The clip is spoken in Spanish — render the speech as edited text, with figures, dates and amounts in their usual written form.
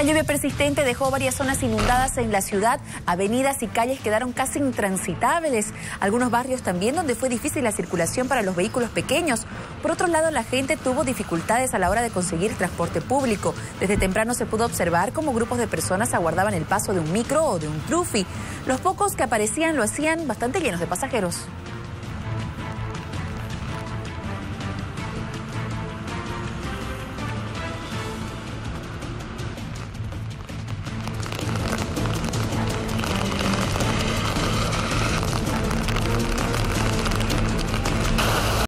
La lluvia persistente dejó varias zonas inundadas en la ciudad. Avenidas y calles quedaron casi intransitables. Algunos barrios también donde fue difícil la circulación para los vehículos pequeños. Por otro lado, la gente tuvo dificultades a la hora de conseguir transporte público. Desde temprano se pudo observar cómo grupos de personas aguardaban el paso de un micro o de un trufi. Los pocos que aparecían lo hacían bastante llenos de pasajeros.